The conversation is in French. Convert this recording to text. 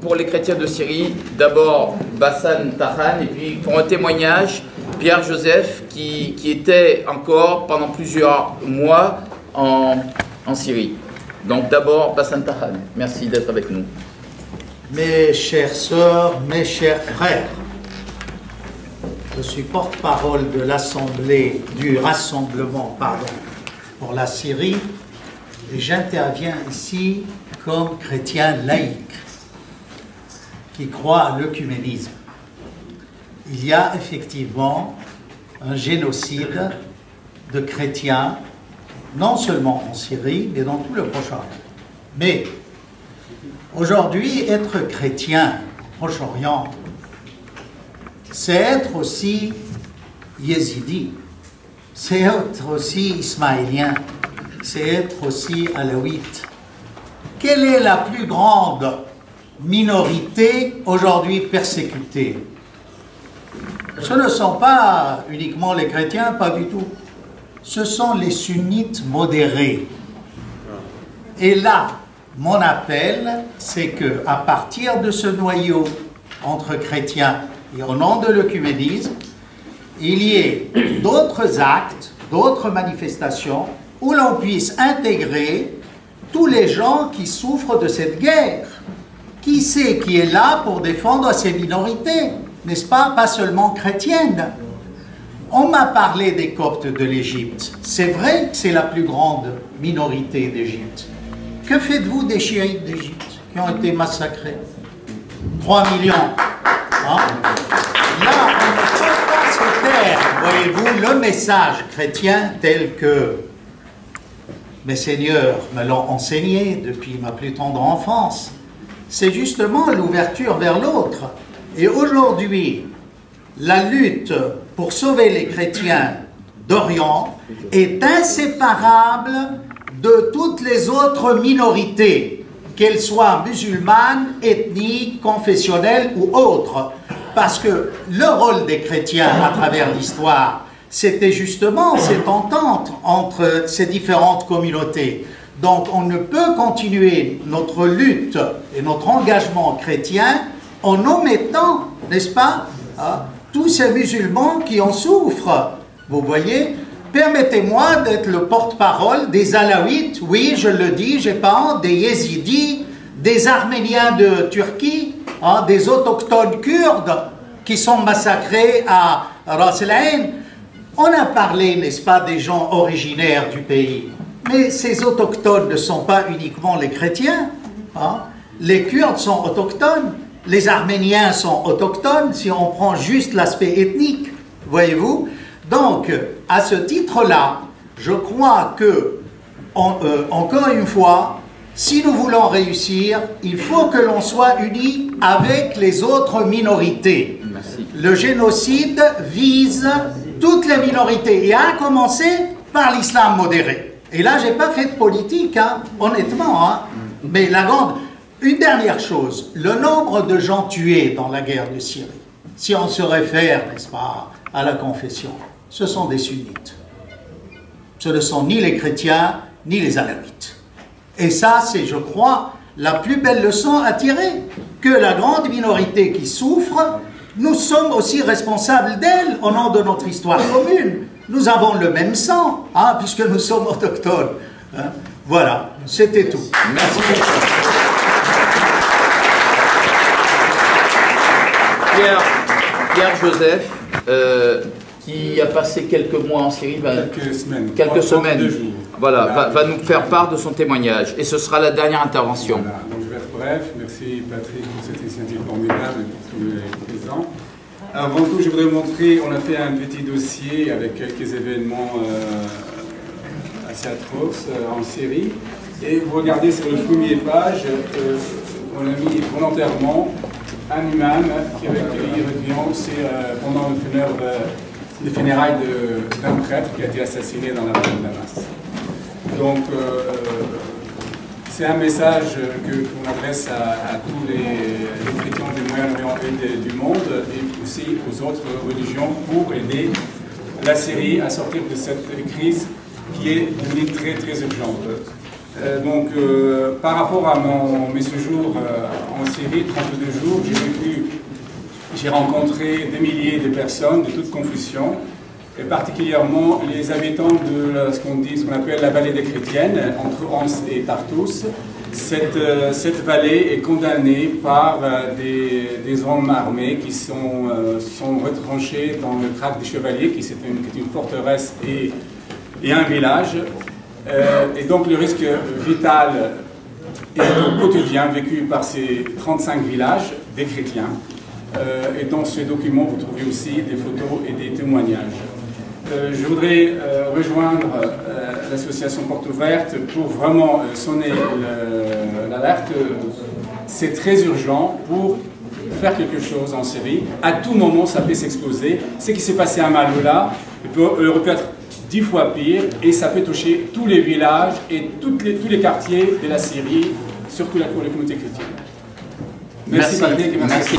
pour les chrétiens de Syrie, d'abord Bassan Tahan, et puis pour un témoignage, Pierre Joseph, qui était encore pendant plusieurs mois en Syrie. Donc d'abord Bassan Tahan, merci d'être avec nous. Mes chères sœurs, mes chers frères, je suis porte-parole de l'Assemblée, du rassemblement, pour la Syrie, et j'interviens ici comme chrétien laïque qui croit à l'œcuménisme. Il y a effectivement un génocide de chrétiens, non seulement en Syrie, mais dans tout le Proche-Orient. Mais aujourd'hui, être chrétien au Proche-Orient, c'est être aussi yézidi, c'est être aussi ismaélien, c'est être aussi alawite. Quelle est la plus grande minorité aujourd'hui persécutée? Ce ne sont pas uniquement les chrétiens, pas du tout. Ce sont les sunnites modérés. Et là, mon appel, c'est qu'à partir de ce noyau entre chrétiens et au nom de l'œcuménisme, il y ait d'autres actes, d'autres manifestations où l'on puisse intégrer tous les gens qui souffrent de cette guerre. Qui c'est qui est là pour défendre ces minorités, n'est-ce pas? Pas seulement chrétiennes. On m'a parlé des Coptes de l'Égypte. C'est vrai que c'est la plus grande minorité d'Égypte. Que faites-vous des chiites d'Égypte qui ont été massacrés? 3 millions. Hein? Là, on ne peut pas se taire, voyez-vous, le message chrétien tel que mes seigneurs me l'ont enseigné depuis ma plus tendre enfance. C'est justement l'ouverture vers l'autre. Et aujourd'hui, la lutte pour sauver les chrétiens d'Orient est inséparable de toutes les autres minorités, qu'elles soient musulmanes, ethniques, confessionnelles ou autres. Parce que le rôle des chrétiens à travers l'histoire, c'était justement cette entente entre ces différentes communautés. Donc on ne peut continuer notre lutte et notre engagement chrétien en omettant, n'est-ce pas, tous ces musulmans qui en souffrent. Vous voyez, permettez-moi d'être le porte-parole des Alaouites, oui, je le dis, j'ai pas honte, des Yézidis, des Arméniens de Turquie, des autochtones kurdes qui sont massacrés à Ras El Ain. On a parlé, n'est-ce pas, des gens originaires du pays. Mais ces autochtones ne sont pas uniquement les chrétiens. Les Kurdes sont autochtones, les Arméniens sont autochtones, si on prend juste l'aspect ethnique, voyez-vous. Donc, à ce titre-là, je crois que, encore une fois, si nous voulons réussir, il faut que l'on soit unis avec les autres minorités. Merci. Le génocide vise toutes les minorités, et à commencer par l'islam modéré. Et là, je n'ai pas fait de politique, honnêtement. Mais une dernière chose, le nombre de gens tués dans la guerre de Syrie, si on se réfère, n'est-ce pas, à la confession, ce sont des sunnites. Ce ne sont ni les chrétiens, ni les alawites. Et ça, c'est, je crois, la plus belle leçon à tirer, que la grande minorité qui souffre, nous sommes aussi responsables d'elle au nom de notre histoire commune. Nous avons le même sang, puisque nous sommes autochtones. Voilà, c'était tout. Merci. Pierre Joseph, qui a passé quelques mois en Syrie, quelques semaines, 2 jours. Voilà, va nous faire part de son témoignage. Et ce sera la dernière intervention. Voilà. Donc je vais être bref. Merci Patrick pour cette initiative formidable et pour tous les présents. Avant tout, je voudrais vous montrer, on a fait un petit dossier avec quelques événements assez atroces en Syrie. Et vous regardez sur la première page, on a mis volontairement un imam qui avait accueilli pendant les funérailles d'un prêtre qui a été assassiné dans la ville de Damas. Donc, c'est un message qu'on adresse à tous les chrétiens du Moyen-Orient et du monde, et aussi aux autres religions, pour aider la Syrie à sortir de cette crise qui est devenue très très urgente. Par rapport à mes séjours en Syrie, 32 jours. J'ai rencontré des milliers de personnes de toutes confessions, et particulièrement les habitants de ce qu'on appelle la vallée des chrétiennes, entre Homs et Tartous. Cette vallée est condamnée par des hommes armés qui sont retranchés dans le Krak des Chevaliers, qui est une forteresse et un village. Et donc le risque vital est au quotidien vécu par ces 35 villages des chrétiens. Et dans ces documents, vous trouvez aussi des photos et des témoignages. Je voudrais rejoindre l'association Porte Ouverte pour vraiment sonner l'alerte. C'est très urgent pour faire quelque chose en Syrie. À tout moment, ça peut s'exploser. Ce qui s'est passé à Maaloula aurait pu être 10 fois pire, et ça peut toucher tous les villages et tous les quartiers de la Syrie, surtout pour les communautés chrétiennes. Merci Patrick. Merci.